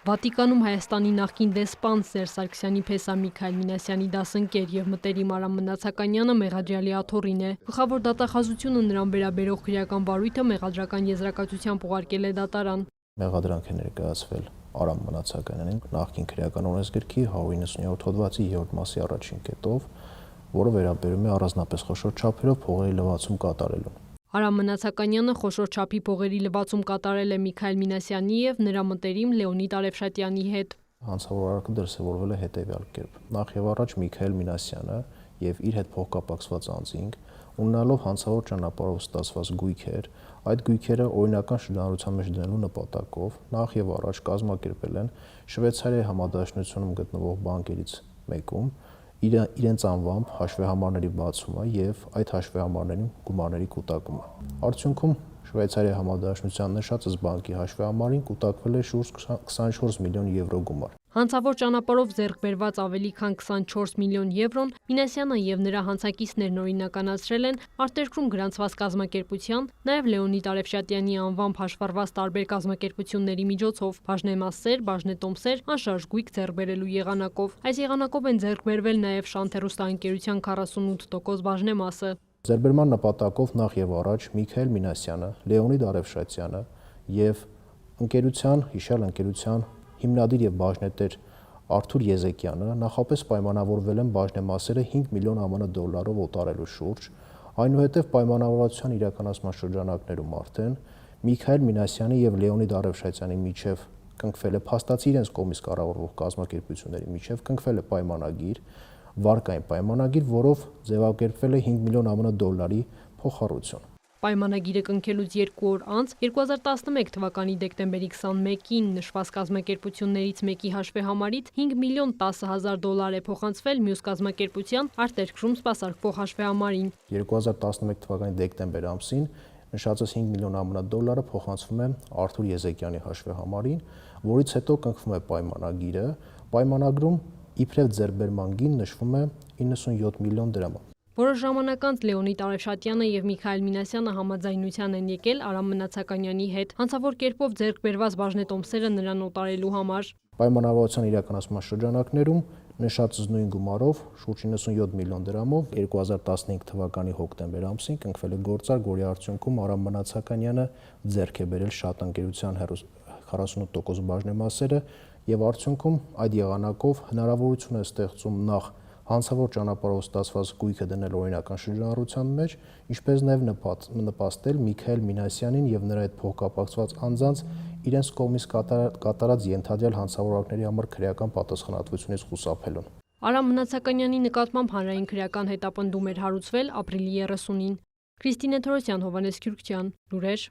Վատիկանում Հայաստանի նախկին դեսպան Սերժ Սարգսյանի փեսա Միքայել Մինասյանի դասընկեր եւ մտերիմ Արամ Մնացականյանը մեղադրյալի աթոռին է։ Գլխավոր դատախազությունը նրան վերաբերող քրեական վարույթը մեղադրական եզրակացությամբ ուղարկել է դատարան։ Մեղադրանք է ներկայացվել Արամ Մնացականյանին նախկին քրեական օրենսգրքի 197 հոդվածի 3 մասի առաջին կետով, որը վերաբերում է առանձնապես խոշոր չափերով փողերի լվացում կատարելուն։ Արամ Մնացականյանը խոշոր չափի փողերի լվացում կատարել է Միքայել Մինասյանի եւ նրա մտերիմ Լեոնիդ Արեւշատյանի հետ։ Հանցավոր արարքը դրսևորվել է հետեւյալ կերպ. Նախ եւ առաջ Միքայել Մինասյանը եւ իր հետ փոխկապակցված անձինք, ունենալով հանցավոր ճանապարհով ստացված գույքեր, այդ գույքերը օրինական շրջանառության մեջ դնելու նպատակով նախ եւ առաջ կազմակերպել են Շվեյցարիայի համադաշնությունում գտնվող բանկերից մեկում իրենց անվամբ հաշվեհամարների բացումը եւ այդ հաշվեհամարներին գումարների կուտակումը։ Արդյունքում Շվեյցարիայի համադաշնության նշածս բանկի հաշվեհամարին կուտակվել է շուրջ 24 միլիոն եվրո գումար։ Հանցավոր ճանապարհով ձեռք բերված ավելի քան 24 միլիոն եվրոն Մինասյանը եւ նրա հանցակիցներն օրինականացրել են արտերկրում գրանցված կազմակերպության, նաեւ Լեոնիդ Արեւշատյանի անվամբ հաշվառված տարբեր կազմակերպությունների միջոցով բաժնեմասեր, բաժնետոմսեր, անշարժ գույք ձեռք բերելու եղանակով։ Այս եղանակով են ձեռք բերվել նաեւ Շանթ-հեռուստաընկերության 48% բաժնեմասը։ Ձեռքբերման նպատակով նախ եւ առաջ Միքայել Մինասյանը, Լեոնիդ Արեւշատյանը եւ հիշյալ ընկերության հիմնադիր եւ բաժնետեր Արթուր Եզեկյանը նախապես պայմանավորվել են բաժնեմասերը 5 միլիոն ԱՄՆ դոլարով օտարելու շուրջ, այնուհետև պայմանավորվածության իրականացման շրջանակներում արդեն Միքայել Մինասյանի եւ Լեոնիդ Արեւշատյանի միջև կնքվել է փաստացի իրենց կողմից կառավարվող կազմակերպությունների միջև կնքվել է պայմանագիր, վարկային պայմանագիր, որով ձևակերպվել է 5 միլիոն ԱՄՆ դոլարի փոխառություն։ Պայմանագիրը կնքելուց 2 օր անց 2011 թվականի դեկտեմբերի 21-ին նշված կազմակերպություններից մեկի հաշվեհամարից 5 միլիոն 10 հազար դոլար է փոխանցվել մյուս կազմակերպության արտերկրում սպասարկվող հաշվեհամարին։ 2011 թվականի դեկտեմբեր ամսին նշածս 5 միլիոն ԱՄՆ դոլարը փոխանցվում է Արթուր Եզեկյանի հաշվեհամարին, որից հետո կնքվում է պայմանագիրը, պայմանագրում իբրև ձեռքբերման գին նշվում է 97 միլիոն դրամ։ Որոշ ժամանակ անց Լեոնիդ Արեւշատյանը եւ Միքայել Մինասյանը համաձայնության են եկել Արամ Մնացականյանի հետ հանցավոր կերպով ձեռք բերված բաժնետոմսերը նրան օտարելու համար։ Պայմանավորվածության իրականացման շրջանակներում նշածս նույն գումարով շուրջ 97 միլիոն դրամով 2015 թվականի հոկտեմբեր ամսին կնքվել է գործարք, որի արդյունքում Արամ Մնացականյանը ձեռք է բերել շատ ընկերության 48% բաժնեմասերը եւ արդյունքում այդ եղանակով հնարավորություն է ստեղծում նախ հանցավոր ճանապարհով ստացված գույքը դնել օրինական շրջանառության մեջ, ինչպես նաև նպաստել Միքայել Մինասյանին եւ նրա հետ փոխկապակցված անձանց իրենց կողմից կատարած ենթադրյալ հանցավորակների համար քրեական պատասխանատվությունից խուսափելուն։ Արամ Մնացականյանի նկատմամբ հանրային քրեական հետապնդում էր հարուցվել ապրիլի 30-ին։ Քրիստինե Թորոսյան, Հովհաննես Քյուրքչյան, լուրեր։